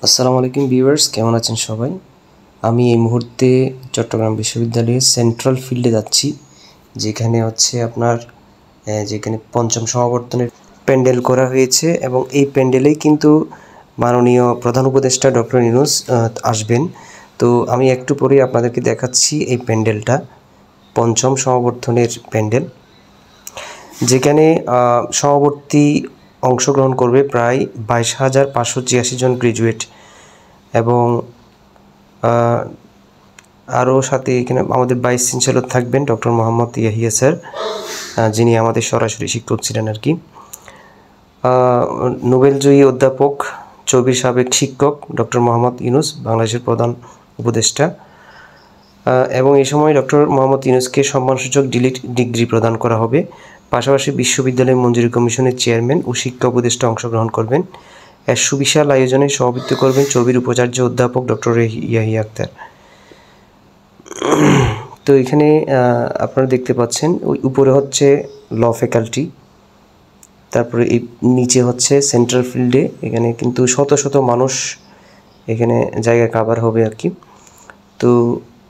আসসালামু আলাইকুম ভিউয়ার্স, কেমন আছেন সবাই? আমি এই মুহূর্তে চট্টগ্রাম বিশ্ববিদ্যালয়ের সেন্ট্রাল ফিল্ডে যাচ্ছি, যেখানে হচ্ছে আপনার যেখানে পঞ্চম সমাবর্তনের প্যান্ডেল করা হয়েছে এবং এই প্যান্ডেলেই কিন্তু মাননীয় প্রধান উপদেষ্টা ডক্টর ইউনূস আসবেন। তো আমি একটু পরেই আপনাদেরকে দেখাচ্ছি এই প্যান্ডেলটা, পঞ্চম সমাবর্তনের প্যান্ডেল, যেখানে সমাবর্তী অংশগ্রহণ করবে প্রায় 22,583 জন গ্র্যাজুয়েট এবং আরও সাথে এখানে আমাদের ভাইস চ্যান্সেলর থাকবেন ডক্টর মোহাম্মদ ইয়াহিয়া স্যার, যিনি আমাদের সরাসরি শিক্ষক ছিলেন আর কি। নোবেলজয়ী অধ্যাপক, চবির সাবেক শিক্ষক ডক্টর মোহাম্মদ ইউনূস, বাংলাদেশের প্রধান উপদেষ্টা, এবং এই সময় ডক্টর মোহাম্মদ ইউনূসকে সম্মানসূচক ডিগ্রি প্রদান করা হবে। পাশাপাশি বিশ্ববিদ্যালয় মঞ্জুরি কমিশনের চেয়ারম্যান ও শিক্ষা উপদেষ্টা অংশগ্রহণ করবেন। এর সুবিশাল আয়োজনে সভাপতিত্ব করবেন চবির উপাচার্য অধ্যাপক ডক্টর ইয়াহিয়া আক্তার। তো এখানে আপনারা দেখতে পাচ্ছেন ওই উপরে হচ্ছে ল ফ্যাকাল্টি, তারপরে এই নিচে হচ্ছে সেন্ট্রাল ফিল্ডে, এখানে কিন্তু শত শত মানুষ এখানে জায়গা কাভার হবে আর কি। তো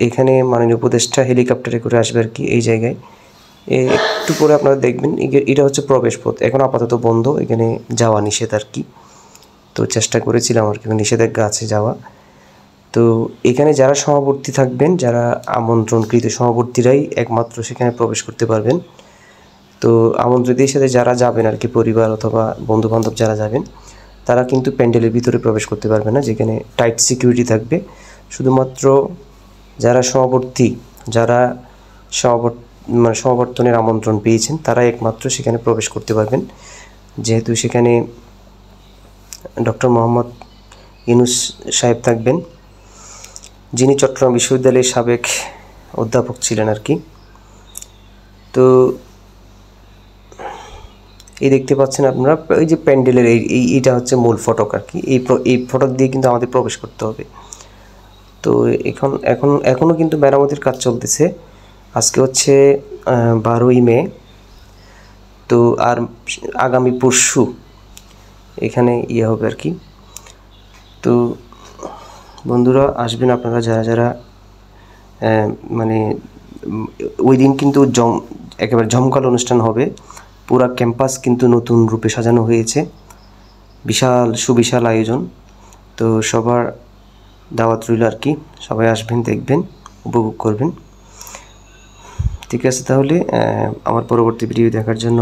এখানে মাননীয় উপদেষ্টা হেলিকপ্টারে করে আসবে আর কি এই জায়গায়। একটু পরে আপনারা দেখবেন এটা হচ্ছে প্রবেশ পথ, এখন আপাতত বন্ধ, এখানে যাওয়া নিষেধ আর কি। তো চেষ্টা করেছিলাম আর কি, নিষেধাজ্ঞা আছে যাওয়া। তো এখানে যারা সমাবর্তী থাকবেন, যারা আমন্ত্রণকৃত সমাবর্তীরাই একমাত্র সেখানে প্রবেশ করতে পারবেন। তো আমন্ত্রিতের সাথে যারা যাবেন আর কি, পরিবার অথবা বন্ধুবান্ধব যারা যাবেন, তারা কিন্তু প্যান্ডেলের ভিতরে প্রবেশ করতে পারবে না, যেখানে টাইট সিকিউরিটি থাকবে। শুধুমাত্র যারা সমাবর্তী, যারা সমাবর্তনের আমন্ত্রণ পেয়েছেন, তারাই একমাত্র সেখানে প্রবেশ করতে পারবেন, যেহেতু সেখানে ডক্টর মোহাম্মদ ইউনূস সাহেব থাকবেন, যিনি চট্টগ্রাম বিশ্ববিদ্যালয়ের সাবেক অধ্যাপক ছিলেন আর কি। তো এই দেখতে পাচ্ছেন আপনারা, এই যে প্যান্ডেলের এইটা হচ্ছে মূল ফটক আর কি। এই ফটক দিয়ে কিন্তু আমাদের প্রবেশ করতে হবে। তো এখনও কিন্তু মেরামতির কাজ চলতেছে। আজকে হচ্ছে 12ই মে। তো আর আগামী পরশু এখানে হবে আর কি। তো বন্ধুরা আসবেন আপনারা, যারা যারা মানে ওই দিন কিন্তু একেবারে জমকালো অনুষ্ঠান হবে। পুরা ক্যাম্পাস কিন্তু নতুন রূপে সাজানো হয়েছে, সুবিশাল আয়োজন। তো সবার দাওয়াত রইল আর কি, সবাই আসবেন, দেখবেন, উপভোগ করবেন। ঠিক আছে, তাহলে আমার পরবর্তী ভিডিও দেখার জন্য